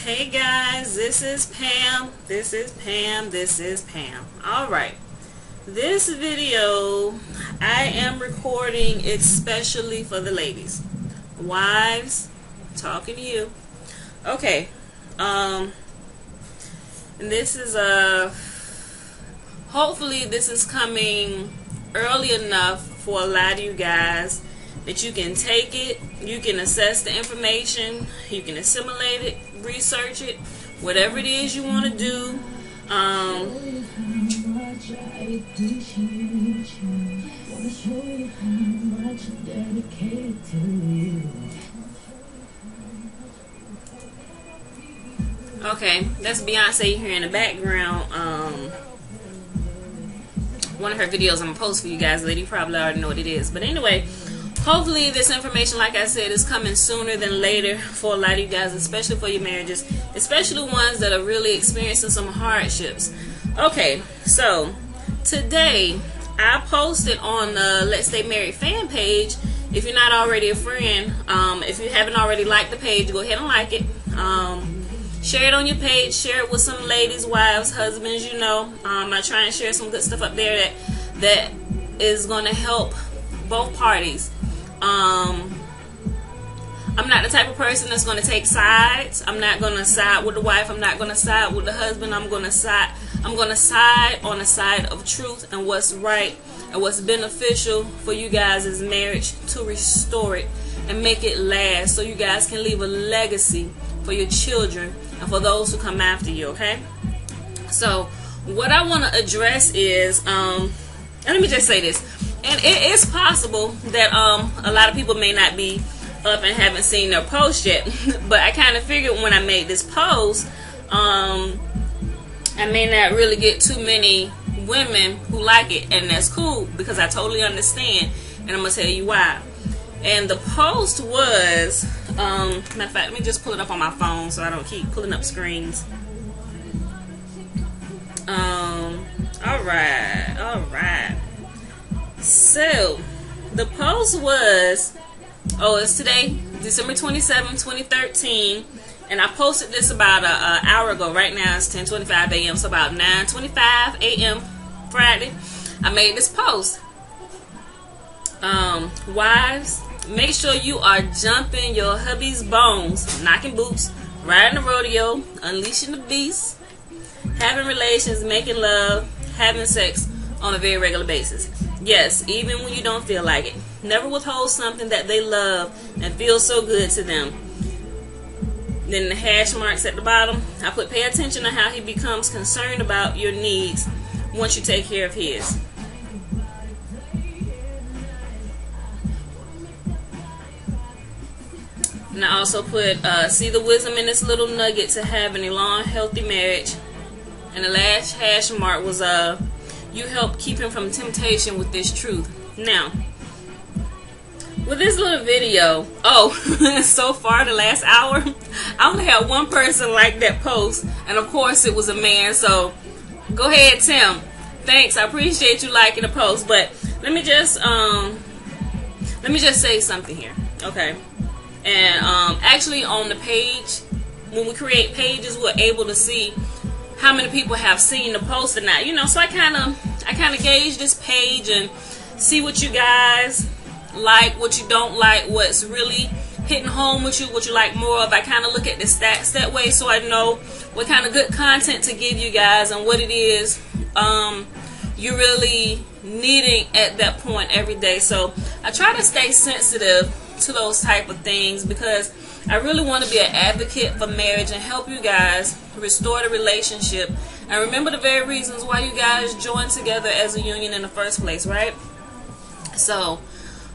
Hey guys, this is Pam. This is Pam. This is Pam. Alright. This video I am recording especially for the ladies. Wives, talking to you. Okay. And this is hopefully this is coming early enough for a lot of you guys that you can take it, you can assess the information, you can assimilate it, research it, whatever it is you want to do. Okay, that's Beyonce here in the background. One of her videos I'm gonna post for you guys later. You probably already know what it is, but anyway, hopefully this information, like I said, is coming sooner than later for a lot of you guys, especially for your marriages, especially ones that are really experiencing some hardships. Okay, so today I posted on the Let's Stay Married fan page. If you're not already a friend, if you haven't already liked the page, go ahead and like it. Share it on your page, share it with some ladies, wives, husbands, you know. I try and share some good stuff up there that is going to help both parties. I'm not the type of person that's going to take sides. I'm not going to side with the wife. I'm not going to side with the husband. I'm going to side on the side of truth and what's right and what's beneficial for you guys' marriage, to restore it and make it last so you guys can leave a legacy for your children and for those who come after you. Okay, so what I want to address is and let me just say this, and it is possible that a lot of people may not be up and haven't seen their post yet, but I kind of figured when I made this post, I may not really get too many women who like it, and that's cool because I totally understand, and I'm gonna tell you why. And the post was, matter of fact, let me just pull it up on my phone so I don't keep pulling up screens. Alright. So, the post was, it's today, December 27, 2013, and I posted this about an hour ago. Right now it's 10:25 a.m., so about 9:25 a.m. Friday, I made this post. Wives, make sure you are jumping your hubby's bones, knocking boots, riding the rodeo, unleashing the beast, having relations, making love, having sex on a very regular basis. Yes, even when you don't feel like it. Never withhold something that they love and feels so good to them. Then the hash marks at the bottom, I put pay attention to how he becomes concerned about your needs once you take care of his. And I also put, see the wisdom in this little nugget to having a long, healthy marriage. And the last hash mark was, you help keep him from temptation with this truth. Now, with this little video, so far the last hour, I only had one person like that post, and of course it was a man. So go ahead, Tim. Thanks, I appreciate you liking the post. But let me just say something here, okay? And actually on the page, when we create pages, we're able to see how many people have seen the post or not, you know. So I kind of gauge this page and see what you guys like, what you don't like, what's really hitting home with you, what you like more of. I kind of look at the stats that way, so I know what kind of good content to give you guys and what it is you're really needing at that point every day. So I try to stay sensitive to those type of things because I really want to be an advocate for marriage and help you guys restore the relationship and remember the very reasons why you guys joined together as a union in the first place, right? So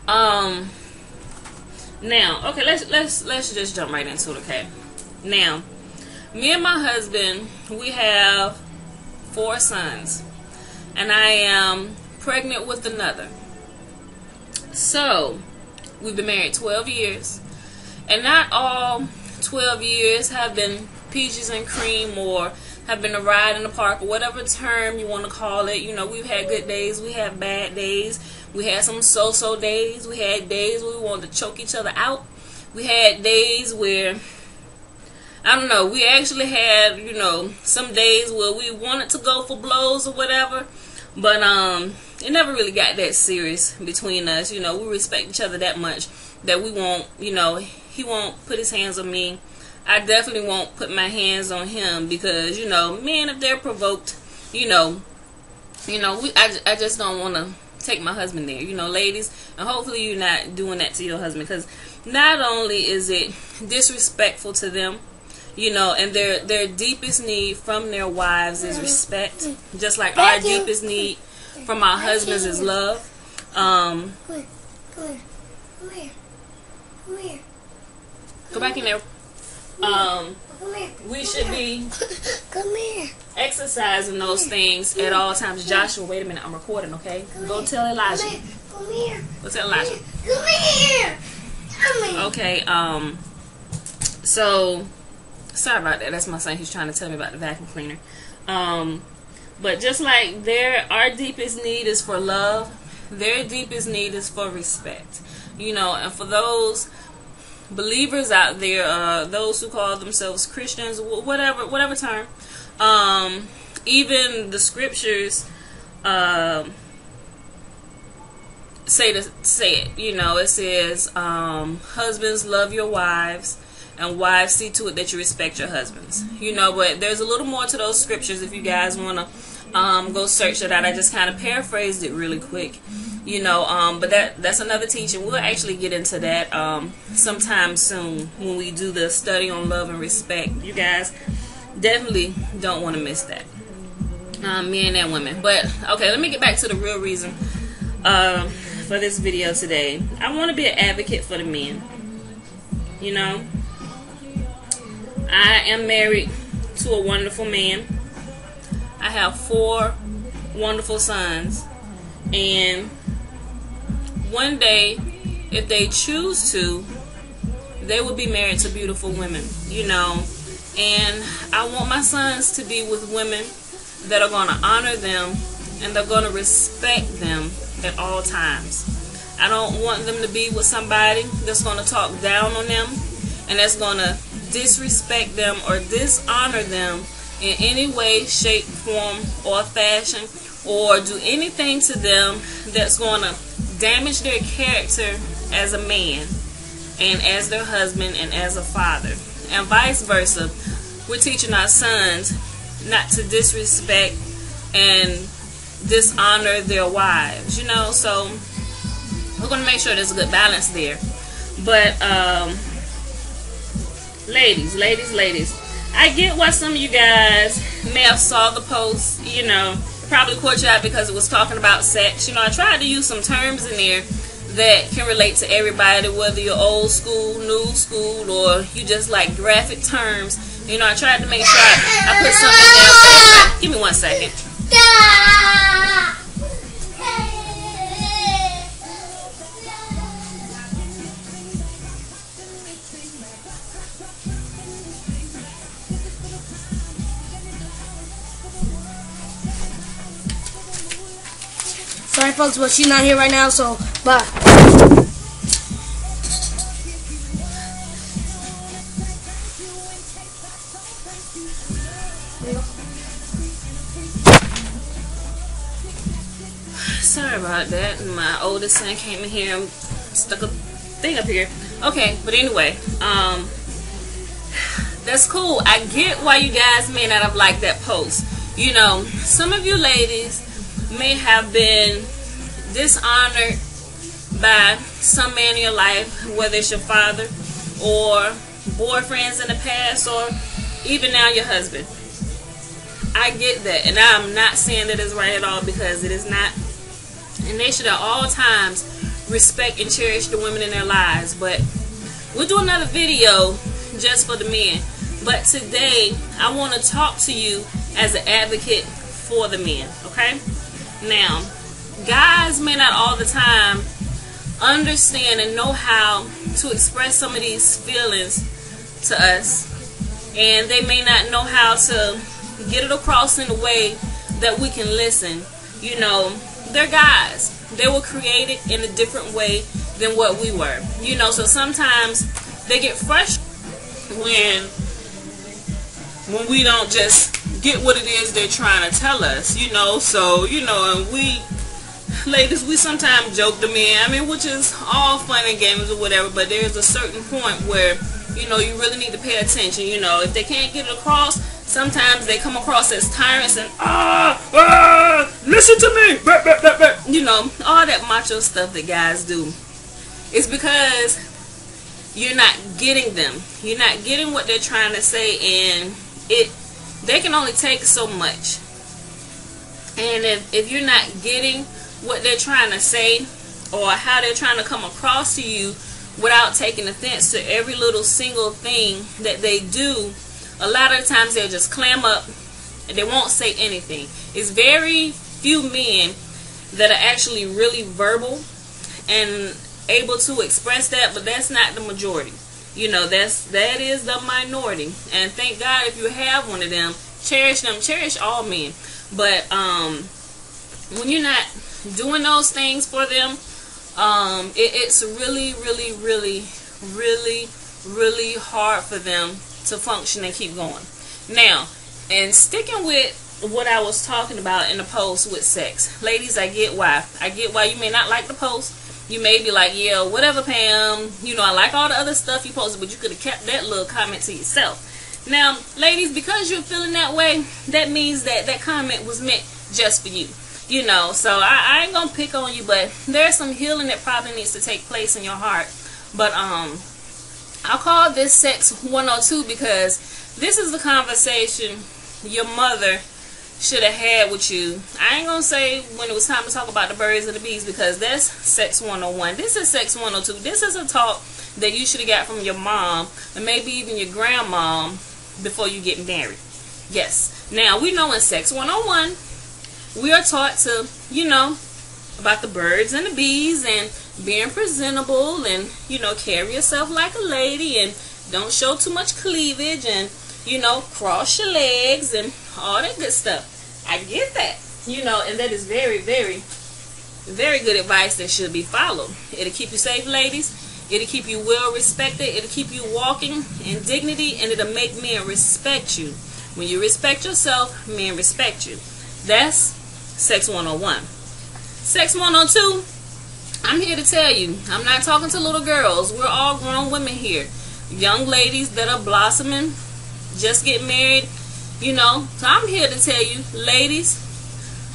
now, okay, let's just jump right into it. Okay, now me and my husband, we have 4 sons, and I am pregnant with another. So we've been married 12 years, and not all 12 years have been peaches and cream or have been a ride in the park or whatever term you want to call it. You know, we've had good days, we have bad days, we had some so-so days, we had days where we wanted to choke each other out, we had days where I don't know, we actually had, you know, some days where we wanted to go for blows or whatever, but it never really got that serious between us. You know, we respect each other that much that we won't, you know, he won't put his hands on me. I definitely won't put my hands on him, because, you know, men, if they're provoked, I just don't want to take my husband there, you know, ladies. And hopefully you're not doing that to your husband, because not only is it disrespectful to them, you know, and their deepest need from their wives is respect, just like our deepest need from our husbands is love. Come here. Go back in there. We should be exercising those things at all times. Joshua, wait a minute, I'm recording, okay? Go tell Elijah. Go tell Elijah. Okay, so sorry about that. That's my son. He's trying to tell me about the vacuum cleaner. But just like our deepest need is for love, their deepest need is for respect. You know, and for those believers out there, those who call themselves Christians, whatever term, even the scriptures say it. You know, it says, husbands, love your wives, and wives, see to it that you respect your husbands. You know, but there's a little more to those scriptures if you guys want to go search it out. I just kind of paraphrased it really quick. You know, but that's another teaching. We'll actually get into that sometime soon when we do the study on love and respect. You guys definitely don't want to miss that, men and women. But okay, let me get back to the real reason for this video today. I want to be an advocate for the men. You know, I am married to a wonderful man. I have 4 wonderful sons, and one day, if they choose to, they will be married to beautiful women, you know. And I want my sons to be with women that are going to honor them and they're going to respect them at all times. I don't want them to be with somebody that's going to talk down on them and that's going to disrespect them or dishonor them in any way, shape, form, or fashion, or do anything to them that's going to damage their character as a man and as their husband and as a father, and vice versa. We're teaching our sons not to disrespect and dishonor their wives, you know. So we're going to make sure there's a good balance there. But ladies, I get why some of you guys may have saw the post, you know, probably caught you out because it was talking about sex. You know, I tried to use some terms in there that can relate to everybody, whether you're old school, new school, or you just like graphic terms. You know, I tried to make sure I put something there. Give me 1 second. Sorry folks, but she's not here right now, so bye. Sorry about that. My oldest son came in here and stuck a thing up here. Okay, but anyway, that's cool. I get why you guys may not have liked that post. You know, some of you ladies may have been dishonored by some man in your life, whether it's your father or boyfriends in the past or even now your husband. I get that, and I'm not saying that it's right at all, because it is not. And they should at all times respect and cherish the women in their lives. But we'll do another video just for the men. But today I want to talk to you as an advocate for the men, okay? Now, guys may not all the time understand and know how to express some of these feelings to us, and they may not know how to get it across in a way that we can listen. You know, they're guys. They were created in a different way than what we were. You know, so sometimes they get frustrated when when we don't just get what it is they're trying to tell us, you know. So, you know, and we, ladies, we sometimes joke the men, I mean, which is all fun and games or whatever, but there's a certain point where, you know, you really need to pay attention. You know, if they can't get it across, sometimes they come across as tyrants and, listen to me, you know, all that macho stuff that guys do. It's because you're not getting them. You're not getting what they're trying to say, and they can only take so much. And if you're not getting what they're trying to say or how they're trying to come across to you without taking offense to every little single thing that they do, a lot of the times they'll just clam up and they won't say anything. It's very few men that are actually really verbal and able to express that, but that's not the majority. You know, that is the minority. And thank God if you have one of them. Cherish them. Cherish all men. But when you're not doing those things for them, it's really, really, really, really, really hard for them to function and keep going. Now, and sticking with what I was talking about in the post with sex, ladies, I get why. I get why you may not like the post. You may be like, yeah, whatever, Pam, you know, I like all the other stuff you posted, but you could have kept that little comment to yourself. Now, ladies, because you're feeling that way, that means that that comment was meant just for you. You know, so I ain't gonna pick on you, but there's some healing that probably needs to take place in your heart. But I'll call this Sex 102 because this is the conversation your mother should have had with you. I ain't gonna say when it was time to talk about the birds and the bees because that's Sex 101. This is Sex 102. This is a talk that you should have got from your mom and maybe even your grandmom before you get married. Yes. Now, we know in Sex 101, we are taught to, you know, about the birds and the bees and being presentable and, you know, carry yourself like a lady and don't show too much cleavage and, you know, cross your legs and all that good stuff. I get that, you know, and that is very, very, very good advice that should be followed. It'll keep you safe, ladies. It'll keep you well respected. It'll keep you walking in dignity, and it'll make men respect you. When you respect yourself, men respect you. That's Sex 101. Sex 102, I'm here to tell you, I'm not talking to little girls. We're all grown women here. Young ladies that are blossoming, just get married, you know. So I'm here to tell you, ladies,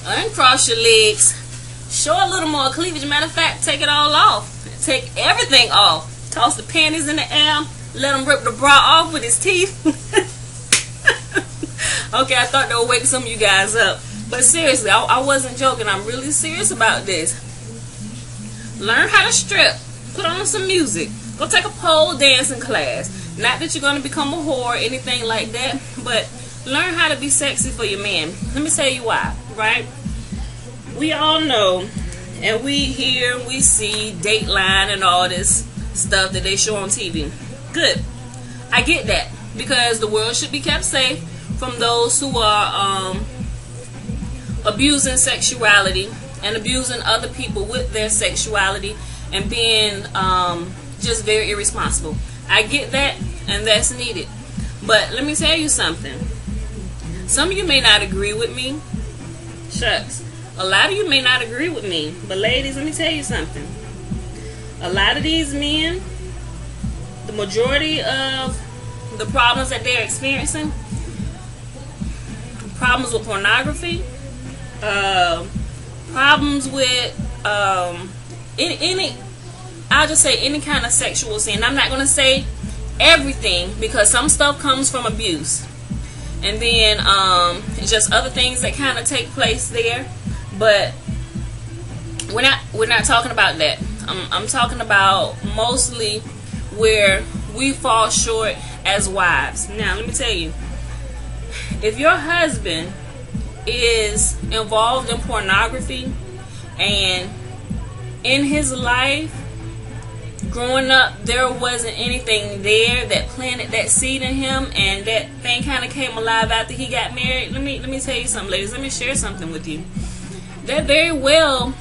uncross your legs, show a little more cleavage. Matter of fact, take it all off. Take everything off. Toss the panties in the air. Let him rip the bra off with his teeth. Okay, I thought that would wake some of you guys up. But seriously, I wasn't joking. I'm really serious about this. Learn how to strip. Put on some music. Go take a pole dancing class. Not that you're going to become a whore or anything like that, but learn how to be sexy for your man. Let me tell you why, right? We all know, and we hear, we see Dateline and all this stuff that they show on TV. Good. I get that, because the world should be kept safe from those who are abusing sexuality and abusing other people with their sexuality and being just very irresponsible. I get that, and that's needed. But let me tell you something. Some of you may not agree with me. Shucks. A lot of you may not agree with me. But ladies, let me tell you something. A lot of these men, the majority of the problems that they're experiencing, problems with pornography, problems with I'll just say any kind of sexual sin. I'm not going to say everything because some stuff comes from abuse. And then just other things that kind of take place there. But we're not talking about that. I'm talking about mostly where we fall short as wives. Now, let me tell you, if your husband is involved in pornography and in his life growing up there wasn't anything there that planted that seed in him and that thing kind of came alive after he got married, let me tell you something, ladies. Let me share something with you. That very well,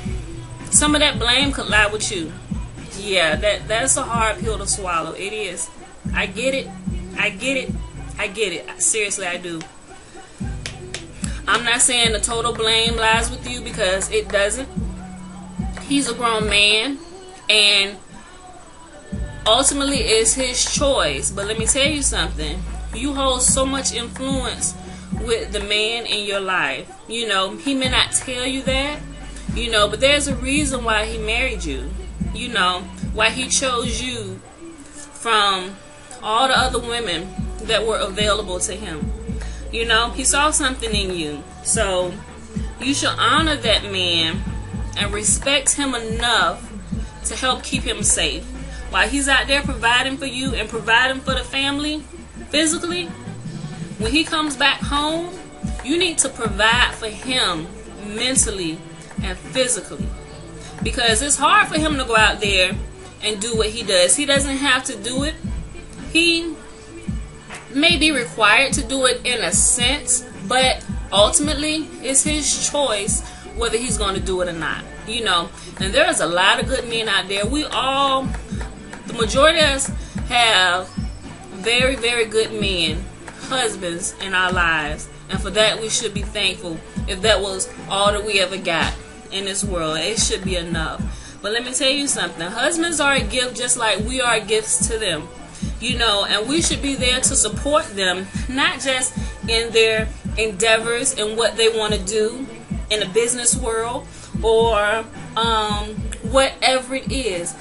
some of that blame could lie with you. Yeah, that's a hard pill to swallow. It is. I get it. I get it. Seriously, I do. I'm not saying the total blame lies with you, because it doesn't. He's a grown man, and ultimately it's his choice. But let me tell you something. You hold so much influence with the man in your life. You know, he may not tell you that, you know, but there's a reason why he married you. You know, why he chose you from all the other women that were available to him. You know, he saw something in you. So you should honor that man and respect him enough to help keep him safe. While he's out there providing for you and providing for the family physically, when he comes back home, you need to provide for him mentally and physically. Because it's hard for him to go out there and do what he does. He doesn't have to do it. He may be required to do it in a sense, but ultimately it's his choice whether he's going to do it or not. You know, and there's a lot of good men out there. The majority of us have very, very good men, husbands in our lives, and for that we should be thankful. If that was all that we ever got in this world, it should be enough. But let me tell you something. Husbands are a gift just like we are gifts to them. You know, and we should be there to support them, not just in their endeavors and what they want to do in the business world or whatever it is.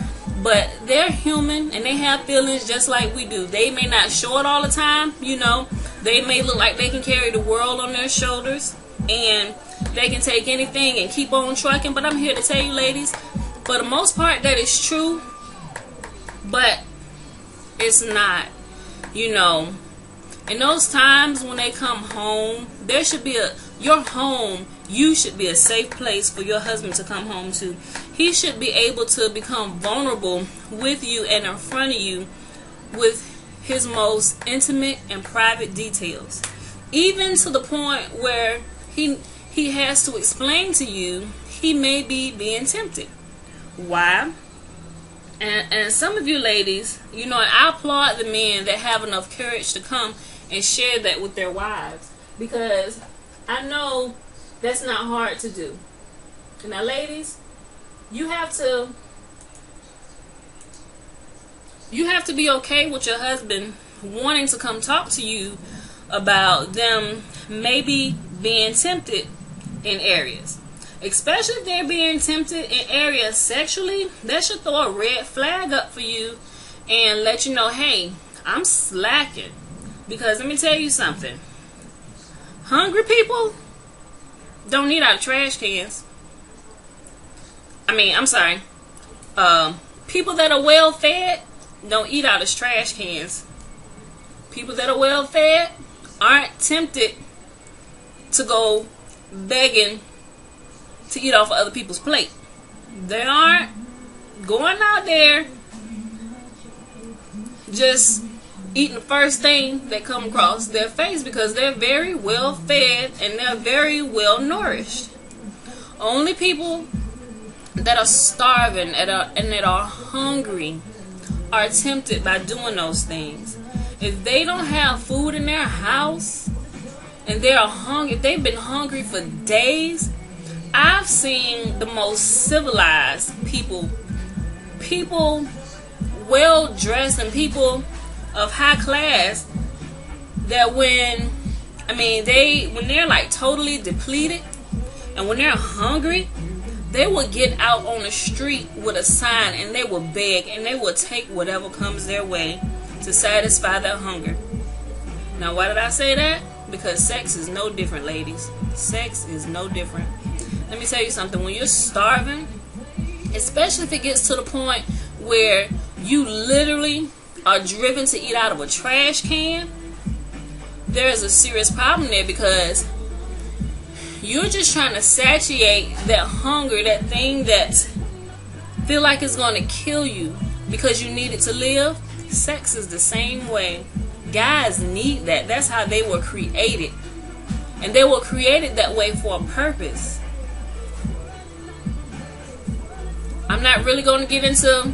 But they're human and they have feelings just like we do. They may not show it all the time, you know. They may look like they can carry the world on their shoulders and they can take anything and keep on trucking. But I'm here to tell you, ladies, for the most part, that is true. But it's not, you know. In those times when they come home, there should be your home, you should be a safe place for your husband to come home to. He should be able to become vulnerable with you and in front of you with his most intimate and private details. Even to the point where he has to explain to you he may be being tempted. Why? And some of you ladies, you know, and I applaud the men that have enough courage to come and share that with their wives, because I know that's not hard to do. Now, ladies, you have to be okay with your husband wanting to come talk to you about them maybe being tempted in areas. Especially if they're being tempted in areas sexually, that should throw a red flag up for you and let you know, hey, I'm slacking. Because let me tell you something. Hungry people don't eat out of trash cans. People that are well fed don't eat out of trash cans. People that are well fed aren't tempted to go begging to eat off of other people's plate. They aren't going out there just eating the first thing that come across their face, because they're very well fed and they're very well nourished. Only people that are starving and that are hungry are tempted by doing those things. If they don't have food in their house and they are hungry, if they've been hungry for days, I've seen the most civilized people well dressed and people of high class, that when they're like totally depleted and when they're hungry, they will get out on the street with a sign and they will beg and they will take whatever comes their way to satisfy their hunger. Now, why did I say that? Because sex is no different, ladies. Sex is no different. Let me tell you something. When you're starving, especially if it gets to the point where you literally are driven to eat out of a trash can, there is a serious problem there, because you're just trying to satiate that hunger, that thing that feel like it's going to kill you because you need it to live. Sex is the same way. Guys need that. That's how they were created. And they were created that way for a purpose. I'm not really going to get into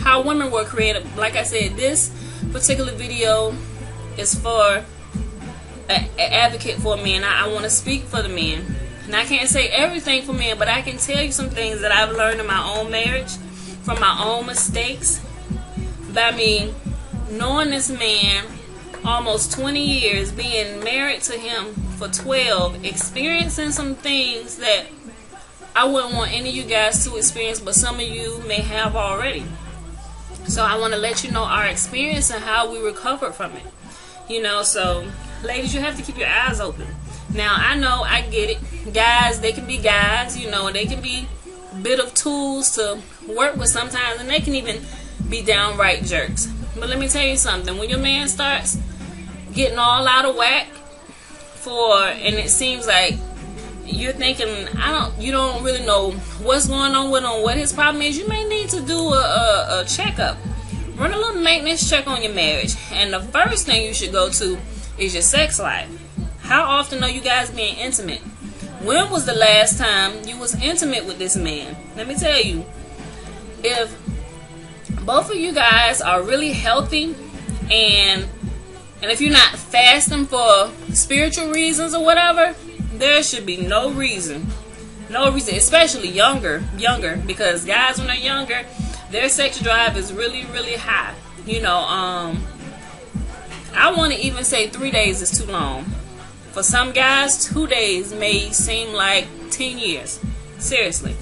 how women were created. Like I said, this particular video is for an advocate for men. I want to speak for the men. And I can't say everything for men, but I can tell you some things that I've learned in my own marriage, from my own mistakes, by me knowing this man almost 20 years, being married to him for 12, experiencing some things that I wouldn't want any of you guys to experience, but some of you may have already. So I want to let you know our experience and how we recovered from it. You know, so ladies, you have to keep your eyes open. Now, I know, I get it. Guys, they can be guys, you know, they can be a bit of tools to work with sometimes, and they can even be downright jerks. But let me tell you something. When your man starts getting all out of whack and it seems like you're thinking, you don't really know what's going on with him, what his problem is, you may need to do a checkup. Run a little maintenance check on your marriage. And the first thing you should go to is your sex life. How often are you guys being intimate? When was the last time you was intimate with this man? Let me tell you, if both of you guys are really healthy, and if you're not fasting for spiritual reasons or whatever, there should be no reason, especially younger, because guys, when they're younger, their sex drive is really, really high. You know, I want to even say 3 days is too long. For some guys, 2 days may seem like 10 years. Seriously.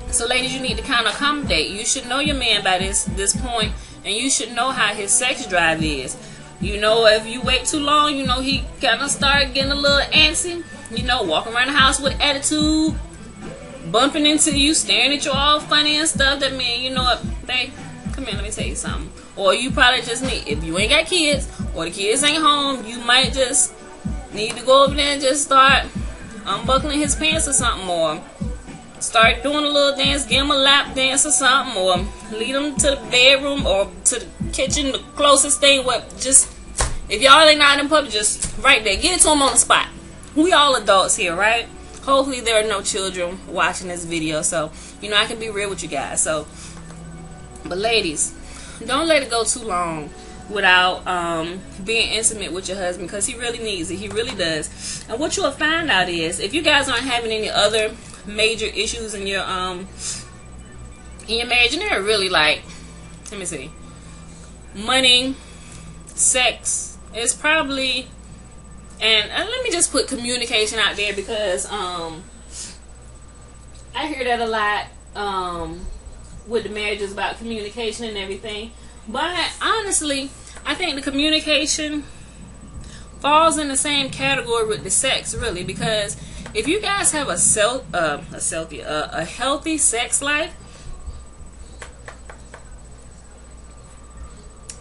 So ladies, you need to kind of accommodate. You should know your man by this point, and you should know how his sex drive is. You know, if you wait too long, you know, he kind of start getting a little antsy. You know, walking around the house with attitude, bumping into you, staring at you all funny and stuff. That mean, you know what, babe, come here, let me tell you something. Or you probably just need, if you ain't got kids, or the kids ain't home, you might just need to go over there and just start unbuckling his pants or something, or start doing a little dance, give him a lap dance or something, or lead him to the bedroom or to the kitchen, the closest thing. What, just, if y'all ain't out in public, just right there, get it to him on the spot. We all adults here, right? Hopefully there are no children watching this video, so, you know, I can be real with you guys. So, but ladies, don't let it go too long without being intimate with your husband, because he really needs it. He really does. And what you'll find out is, if you guys aren't having any other major issues in your marriage, and they're really like, let me see, money, sex, it's probably, and let me just put communication out there, because I hear that a lot with the marriages about communication and everything. But honestly, I think the communication falls in the same category with the sex, really, because if you guys have a healthy sex life,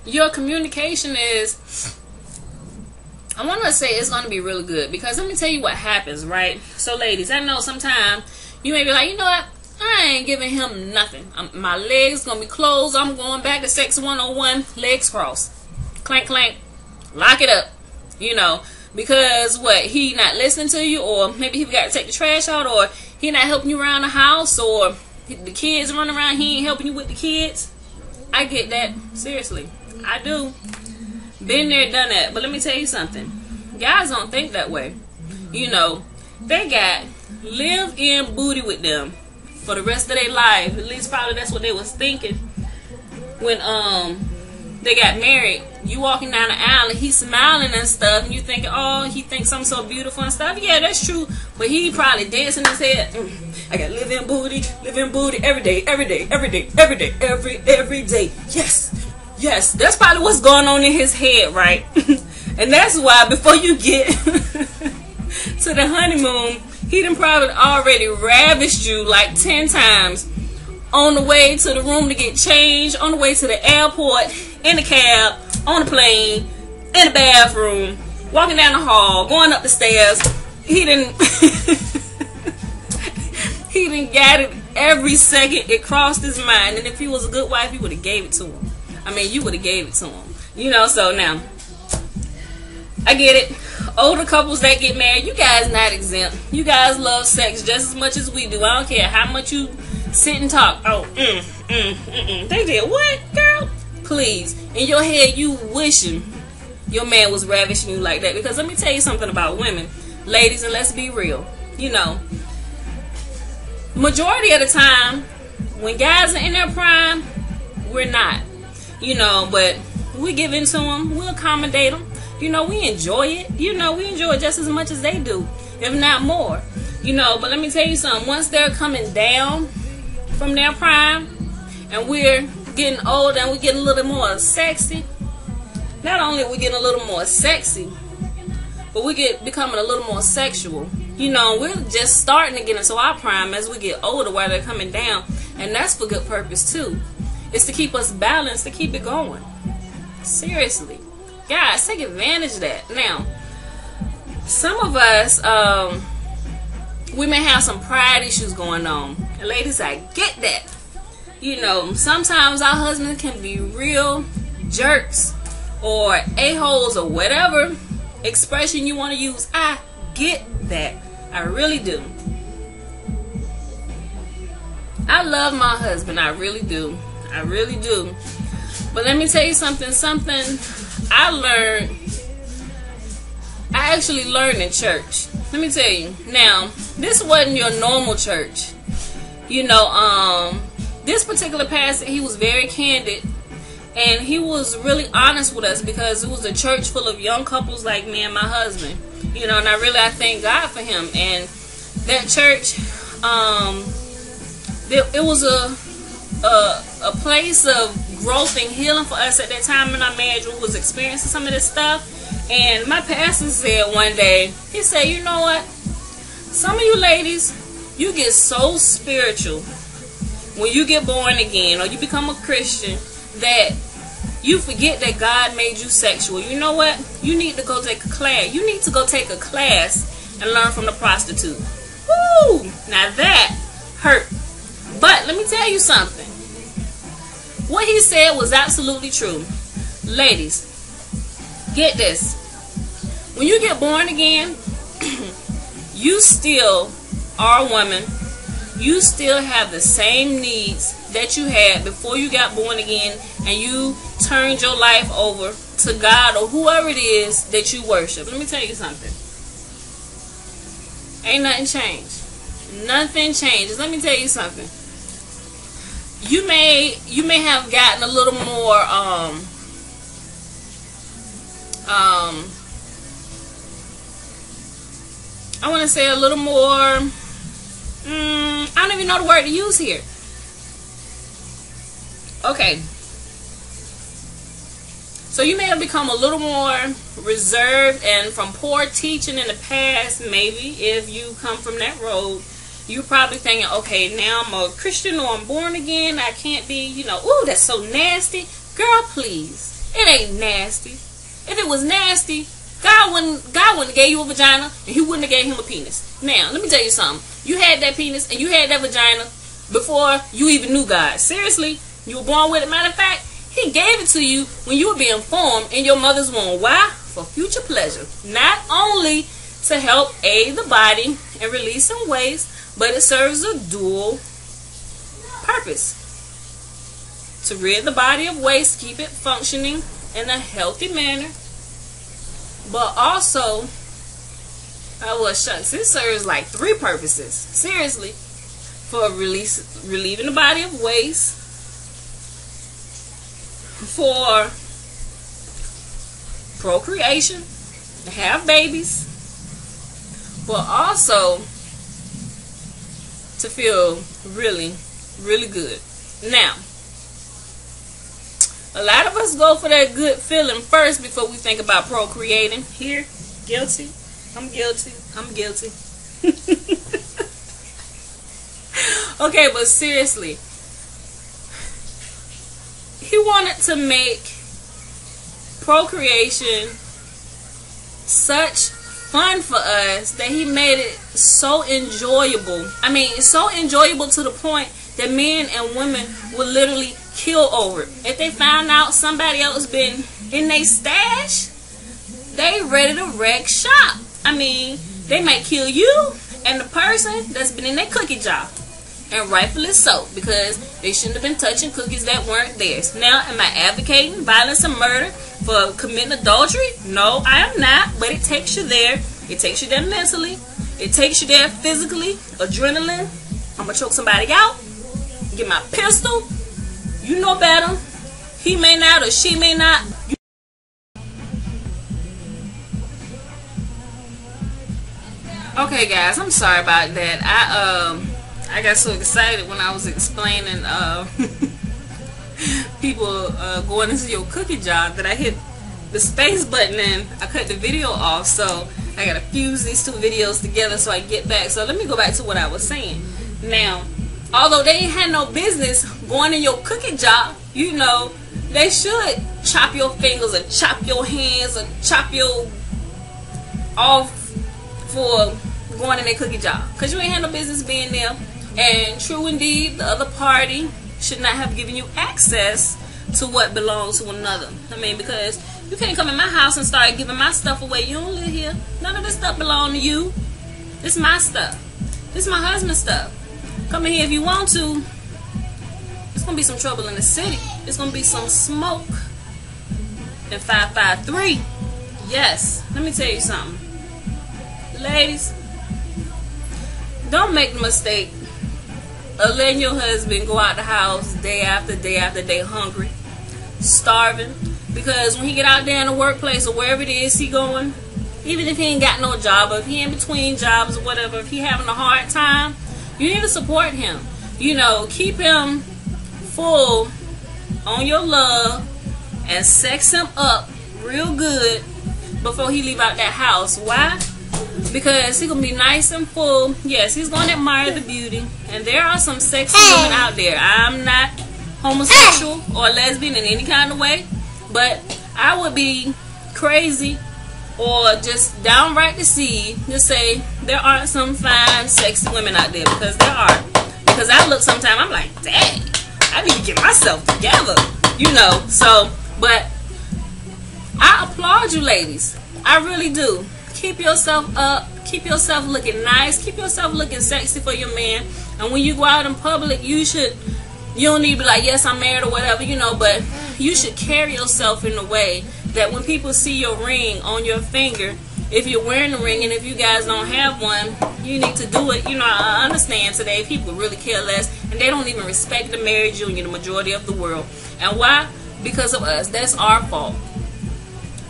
your communication is, I want to say, it's going to be really good. Because let me tell you what happens, right? So ladies, I know sometimes you may be like, you know what, I ain't giving him nothing. My legs going to be closed. I'm going back to sex 101, legs crossed. Clank, clank, lock it up. You know, because what, he not listening to you, or maybe he forgot to take the trash out, or he not helping you around the house, or the kids running around, he ain't helping you with the kids. I get that. Seriously, I do. Been there, done that. But let me tell you something. Guys don't think that way. You know, they got live-in booty with them for the rest of their life. At least probably that's what they was thinking when they got married. You walking down the aisle and he's smiling and stuff, and you thinking, oh, he thinks I'm so beautiful and stuff. Yeah, that's true. But he probably dancing his head. I got live-in booty every day, every day, every day, every day, every day. Yes, that's probably what's going on in his head, right? And that's why before you get to the honeymoon, he done probably already ravished you like 10 times on the way to the room to get changed, on the way to the airport, in the cab, on the plane, in the bathroom, walking down the hall, going up the stairs. He didn't he didn't got it every second it crossed his mind. And if he was a good wife, you would have gave it to him. I mean, you would have gave it to him. You know, so now, I get it. Older couples that get married, you guys not exempt. You guys love sex just as much as we do. I don't care how much you sit and talk. Oh, They did what, girl? Please. In your head, you wishing your man was ravishing you like that. Because let me tell you something about women, ladies, and let's be real. You know, majority of the time, when guys are in their prime, we're not. You know, but we give into them, we accommodate them. You know, we enjoy it. You know, we enjoy it just as much as they do, if not more. You know, but let me tell you something. Once they're coming down from their prime, and we're getting older and we're getting a little more sexy, not only are we getting a little more sexy, but we becoming a little more sexual. You know, we're just starting to get into our prime as we get older while they're coming down. And that's for good purpose too. It's to keep us balanced, to keep it going. Seriously. Guys, take advantage of that. Now, some of us, we may have some pride issues going on. And ladies, I get that. You know, sometimes our husbands can be real jerks or a-holes or whatever expression you want to use. I get that. I really do. I love my husband. I really do. I really do. But let me tell you something. Something I actually learned in church. Let me tell you. Now, this wasn't your normal church. You know, this particular pastor, he was very candid. And he was really honest with us because it was a church full of young couples like me and my husband. You know, and I thank God for him. And that church, it was a place of growth and healing for us at that time in our marriage. We was experiencing some of this stuff. And my pastor said one day, he said, you know what? Some of you ladies, you get so spiritual when you get born again or you become a Christian that you forget that God made you sexual. You know what? You need to go take a class. You need to go take a class and learn from the prostitute. Woo! Now that hurt. But let me tell you something. What he said was absolutely true. Ladies, get this. When you get born again, you still are a woman. You still have the same needs that you had before you got born again and you turned your life over to God or whoever it is that you worship. Let me tell you something. Ain't nothing changed. Nothing changes. Let me tell you something. You may have gotten a little more I want to say a little more I don't even know the word to use here. Okay. So you may have become a little more reserved, and from poor teaching in the past, maybe if you come from that road, you're probably thinking, okay, now I'm a Christian or I'm born again. I can't be, you know, ooh, that's so nasty. Girl, please. It ain't nasty. If it was nasty, God wouldn't have gave you a vagina and he wouldn't have gave him a penis. Now, let me tell you something. You had that penis and you had that vagina before you even knew God. Seriously, you were born with it. Matter of fact, he gave it to you when you were being formed in your mother's womb. Why? For future pleasure. Not only to help aid the body and release some waste, but it serves a dual purpose. To rid the body of waste, keep it functioning in a healthy manner. But also, well, shucks, it serves like 3 purposes. Seriously. For relieving the body of waste. For procreation. To have babies. But also to feel really, really good. Now, a lot of us go for that good feeling first before we think about procreating. Here, guilty. I'm guilty. I'm guilty. Okay, but seriously, he wanted to make procreation such fun for us that he made it so enjoyable. I mean, it's so enjoyable to the point that men and women will literally kill over it. If they found out somebody else been in their stash, they ready to wreck shop. I mean, they might kill you and the person that's been in their cookie jar. And rightfully so, because they shouldn't have been touching cookies that weren't theirs. Now, am I advocating violence and murder? for committing adultery? No, I am not. But it takes you there. It takes you there mentally. It takes you there physically. Adrenaline. I'm going to choke somebody out. Get my pistol. You know better. He may not or she may not. Okay, guys, I'm sorry about that. I got so excited when I was explaining people going into your cookie jar that I hit the space button and I cut the video off. So I gotta fuse these two videos together so I get back. So let me go back to what I was saying. Now, although they ain't had no business going in your cookie jar, you know, they should chop your fingers or chop your hands or chop your off for going in their cookie jar, because you ain't had no business being there. And true indeed, the other party should not have given you access to what belongs to another. I mean, because you can't come in my house and start giving my stuff away. You don't live here. None of this stuff belongs to you. This is my stuff. This is my husband's stuff. Come in here if you want to. It's gonna be some trouble in the city. It's gonna be some smoke in 553. Yes, let me tell you something. Ladies, don't make the mistake of letting your husband go out the house day after day after day hungry, starving, because when he get out there in the workplace or wherever it is he going, even if he ain't got no job, or if he in between jobs or whatever, if he having a hard time, you need to support him. You know, keep him full on your love and sex him up real good before he leave out that house. Why? Because he's going to be nice and full. Yes, he's going to admire the beauty. And there are some sexy women out there. I'm not homosexual or lesbian in any kind of way. But I would be crazy or just downright deceived to say there aren't some fine, sexy women out there. Because there are. Because I look sometimes, I'm like, dang, I need to get myself together. You know, so, but I applaud you ladies. I really do. Keep yourself up. Keep yourself looking nice. Keep yourself looking sexy for your man. And when you go out in public, you don't need to be like, yes, I'm married or whatever, you know, but you should carry yourself in a way that when people see your ring on your finger, if you're wearing a ring and if you guys don't have one, you need to do it. You know, I understand today people really care less and they don't even respect the marriage union, the majority of the world. And why? Because of us. That's our fault.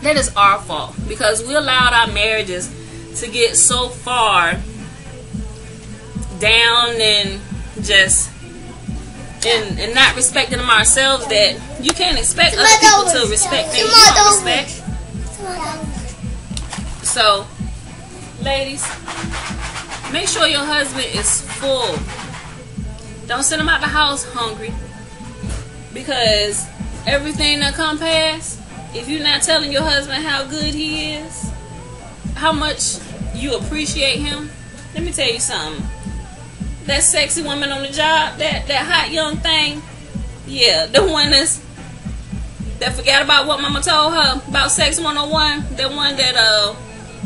That is our fault, because we allowed our marriages to get so far down and just and not respecting them ourselves that you can't expect other people to respect things you don't respect. So, ladies, make sure your husband is full. Don't send him out the house hungry, because everything that come past, if you're not telling your husband how good he is, how much you appreciate him, let me tell you something. That sexy woman on the job, that hot young thing, yeah, the one that forgot about what mama told her about Sex 101, the one that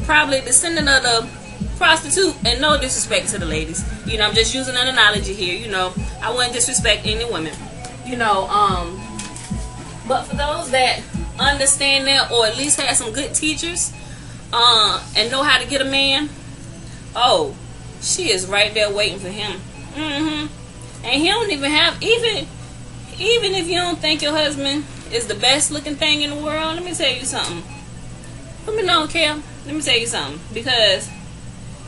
probably descendant of the prostitute, and no disrespect to the ladies. You know, I'm just using an analogy here, you know. I wouldn't disrespect any women. You know, but for those that understand that, or at least have some good teachers and know how to get a man, oh, she is right there waiting for him. And he don't even have, even if you don't think your husband is the best looking thing in the world, let me tell you something. Women don't care. Let me tell you something, because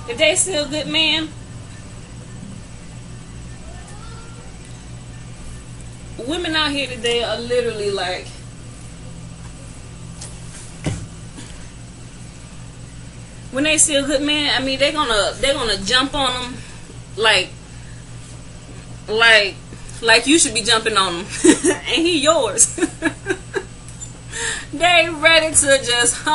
if they still a good man, women out here today are literally like, when they see a good man, I mean, they're gonna jump on them like you should be jumping on him, and he yours. They ready to just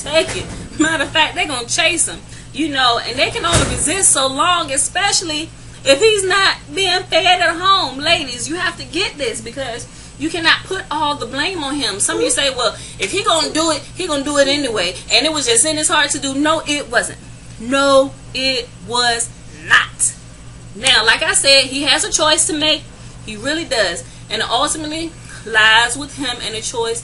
take it. Matter of fact, they're gonna chase him, you know, and they can only resist so long, especially if he's not being fed at home. Ladies, you have to get this, because you cannot put all the blame on him. Some of you say, well, if he gonna do it, he gonna do it anyway, and it was just in his heart to do. No, it wasn't. No, it was not. Now, like I said, he has a choice to make. He really does, and it ultimately lies with him and the choice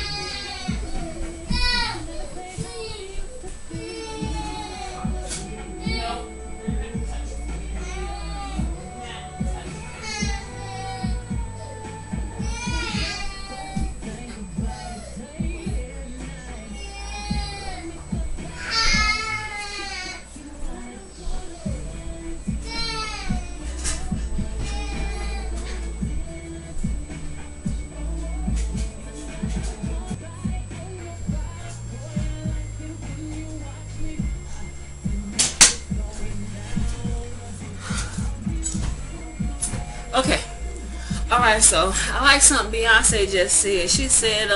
Alright, so I like something Beyonce just said. She said,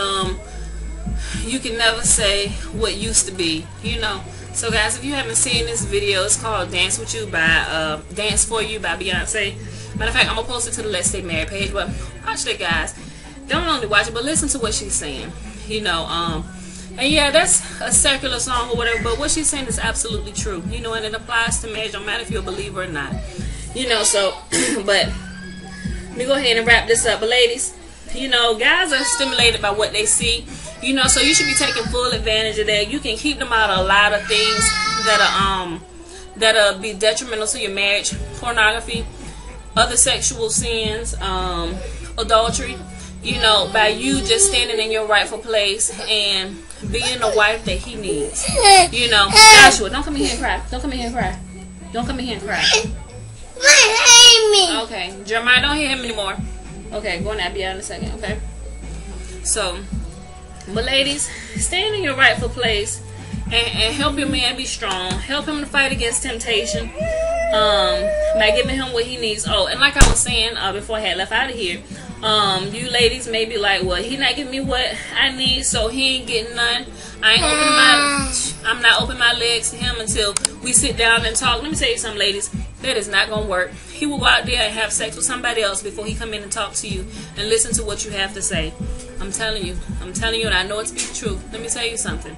you can never say what used to be, you know. So guys, if you haven't seen this video, it's called Dance For You by Beyonce. Matter of fact, I'm gonna post it to the Let's Stay Married page, but watch it, guys. Don't only watch it, but listen to what she's saying, you know. And yeah, that's a secular song or whatever, but what she's saying is absolutely true, you know, and it applies to marriage, no matter if you're a believer or not, you know. So but let me go ahead and wrap this up. But ladies, you know, guys are stimulated by what they see, you know, so you should be taking full advantage of that. You can keep them out of a lot of things that'll be detrimental to your marriage: pornography, other sexual sins, adultery, you know, by you just standing in your rightful place and being the wife that he needs, you know. Joshua, don't come in here and cry. Don't come in here and cry. Don't come in here and cry. Okay, Jeremiah, don't hear him anymore. Okay, go on now, be out in a second, okay? So, but ladies, stand in your rightful place and help your man be strong. Help him to fight against temptation by giving him what he needs. Oh, and like I was saying before I had left out of here, you ladies may be like, well, he not giving me what I need, so he ain't getting none. I'm not opening my legs to him until we sit down and talk. Let me tell you something, ladies. That is not gonna work. He will go out there and have sex with somebody else before he come in and talk to you and listen to what you have to say. I'm telling you, and I know it to be the truth. Let me tell you something.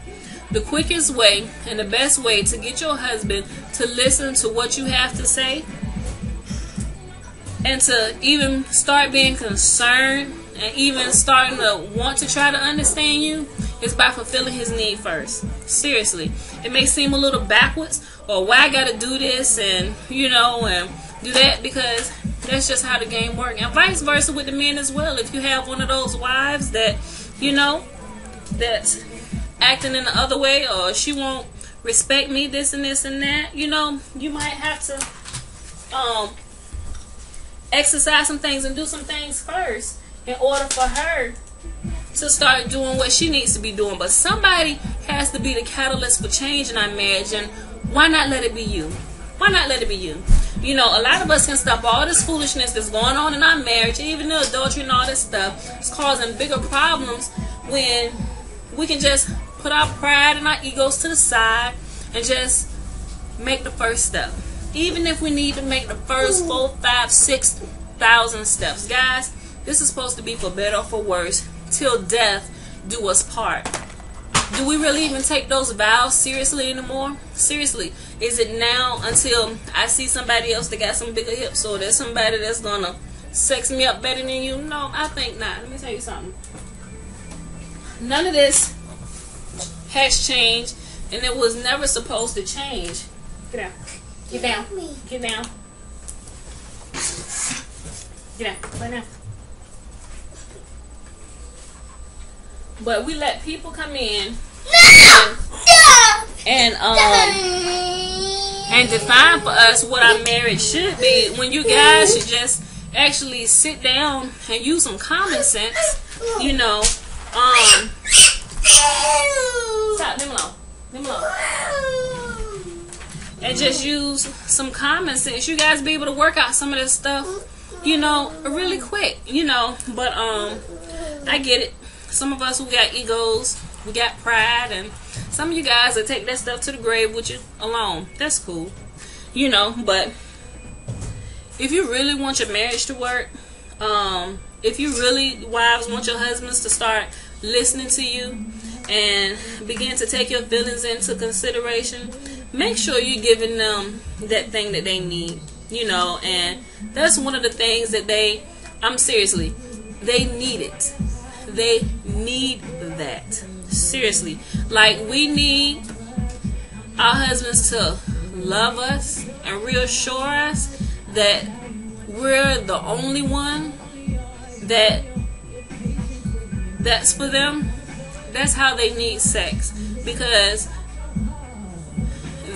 The quickest way and the best way to get your husband to listen to what you have to say and to even start being concerned and even starting to want to try to understand you is by fulfilling his need first. Seriously. It may seem a little backwards, or why I gotta do this and, you know, and do that, because that's just how the game works. And vice versa with the men as well. If you have one of those wives that, you know, that's acting in the other way, or she won't respect me, this and this and that, you know, you might have to exercise some things and do some things first in order for her to start doing what she needs to be doing. But somebody has to be the catalyst for change in our marriage, and why not let it be you? Why not let it be you? You know, a lot of us can stop all this foolishness that's going on in our marriage, even the adultery and all this stuff. It's causing bigger problems when we can just put our pride and our egos to the side and just make the first step. Even if we need to make the first 4, 5, 6,000 steps. Guys, this is supposed to be for better or for worse, till death do us part. Do we really even take those vows seriously anymore? Seriously, is it now until I see somebody else that got some bigger hips, or there's somebody that's gonna sex me up better than you? No, I think not. Let me tell you something. None of this has changed, and it was never supposed to change. Get down. Get down. Get down. Get down. Right now. But we let people come in and define for us what our marriage should be, when you guys should just actually sit down and use some common sense, you know. Stop, leave him alone. Leave him alone. And just use some common sense. You guys be able to work out some of this stuff, you know, really quick, you know. But I get it. Some of us who got egos, we got pride, and some of you guys that take that stuff to the grave with you alone. That's cool, you know. But if you really want your marriage to work, if you really, wives, want your husbands to start listening to you and begin to take your feelings into consideration, make sure you're giving them that thing that they need, you know. And that's one of the things that seriously, they need it. They need that. Seriously. Like, we need our husbands to love us and reassure us that we're the only one that's for them. That's how they need sex, because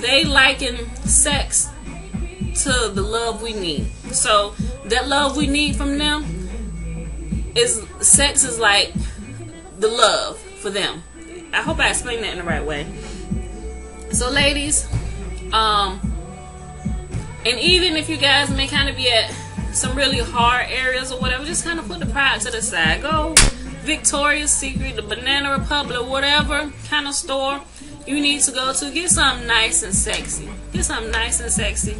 they liken sex to the love we need. So that love we need from them is, sex is like the love for them. I hope I explained that in the right way. So ladies, and even if you guys may kind of be at some really hard areas or whatever, just kind of put the pride to the side. Go Victoria's Secret, the Banana Republic, whatever kind of store you need to go to. Get something nice and sexy. Get something nice and sexy,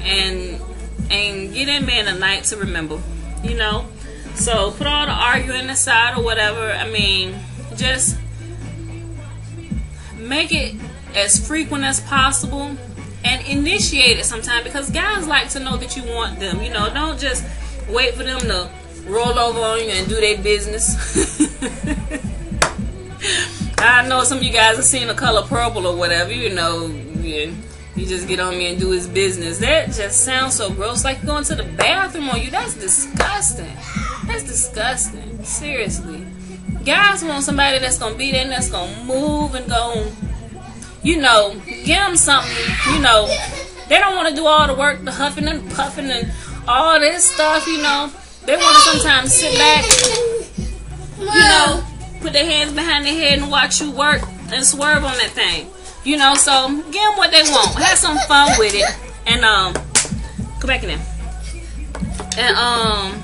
and get that man a night to remember. You know. So put all the arguing aside or whatever. I mean, just make it as frequent as possible and initiate it sometime, because guys like to know that you want them. You know, don't just wait for them to roll over on you and do their business. I know some of you guys have seen The Color Purple or whatever. You know, you just get on me and do his business. That just sounds so gross, like going to the bathroom on you. That's disgusting. That's disgusting. Seriously. Guys want somebody that's going to be there and that's going to move and go, you know, give them something. You know, they don't want to do all the work, the huffing and puffing and all this stuff, you know. They want to sometimes sit back, you know, put their hands behind their head and watch you work and swerve on that thing. You know, so give them what they want. Have some fun with it. And, go back in there. And,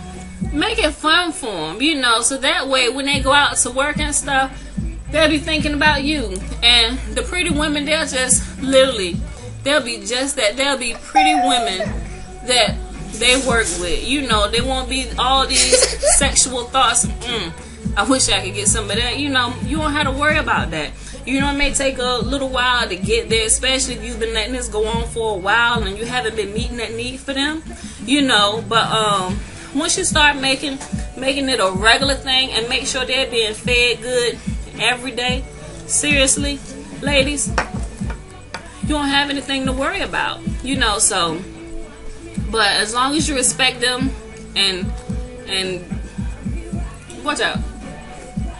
make it fun for them, you know, so that way when they go out to work and stuff, they'll be thinking about you. And the pretty women, they'll just literally, they'll be just that. They'll be pretty women that they work with. You know, they won't be all these sexual thoughts. I wish I could get some of that. You know, you don't have to worry about that. You know, it may take a little while to get there, especially if you've been letting this go on for a while and you haven't been meeting that need for them. You know, but once you start making it a regular thing and make sure they're being fed good every day, seriously, ladies, you don't have anything to worry about. You know, so, but as long as you respect them and watch out,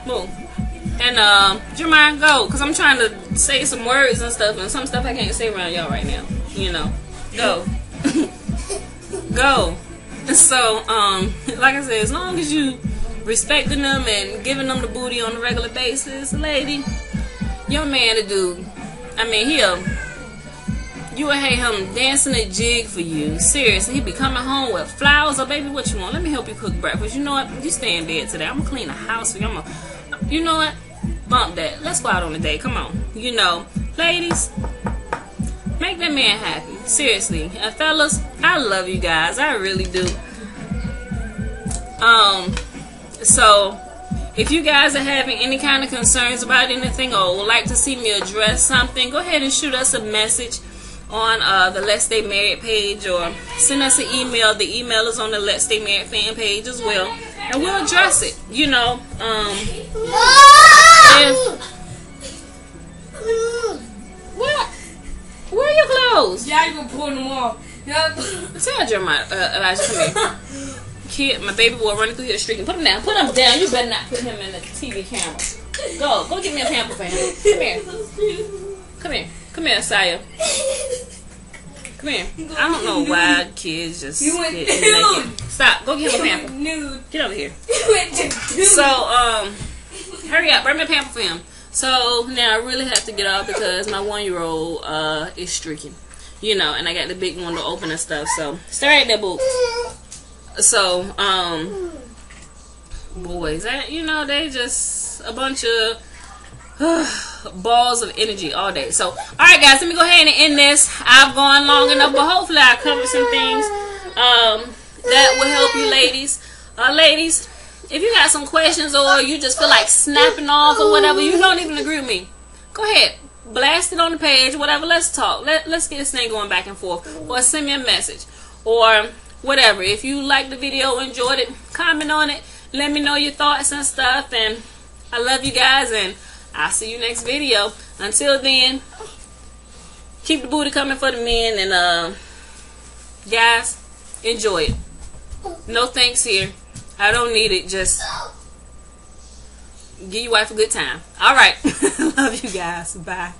move. And Jermaine, go, because I'm trying to say some words and stuff, and some stuff I can't say around y'all right now. You know, go. Go. So, like I said, as long as you respecting them and giving them the booty on a regular basis, lady, your man to do, I mean, you would hate him dancing a jig for you. Seriously, he be coming home with flowers. Or baby, what you want? Let me help you cook breakfast. You know what? You stay in bed today. I'm gonna clean the house for you. You know what? Bump that. Let's go out on a date. Come on. You know, ladies, make that man happy. Seriously. And fellas, I love you guys. I really do. So if you guys are having any kind of concerns about anything or would like to see me address something, go ahead and shoot us a message on the Let's Stay Married page, or send us an email. The email is on the Let's Stay Married fan page as well, and we'll address it. You know, what? Where are your clothes? Yeah, you can pull them off. Tell Jeremiah, Elijah, come here. Kid, my baby boy running through here streaking. Put him down. Put him down. You better not put him in the TV camera. Go get me a pamper for him. Come here. Come here. Come here, Saya. Come here. I don't know why kids just get naked. Stop. Go get him a pamper. Get over here. So, hurry up. Bring me a pamper for him. So, now I really have to get off because my 1-year-old is streaking. You know, and I got the big window open and stuff. So, stay right there, boo. So, boys, you know, they just a bunch of balls of energy all day. So, alright guys, let me go ahead and end this. I've gone long enough, but hopefully I covered some things that will help you ladies. Ladies, if you got some questions or you just feel like snapping off or whatever, you don't even agree with me, go ahead, blast it on the page, whatever, let's talk. Let's get this thing going back and forth, or send me a message, or whatever. If you liked the video, enjoyed it, comment on it, let me know your thoughts and stuff. And I love you guys, and I'll see you next video. Until then, keep the booty coming for the men, and guys, enjoy it. No thanks here. I don't need it. Just give your wife a good time. Alright. Love you guys. Bye.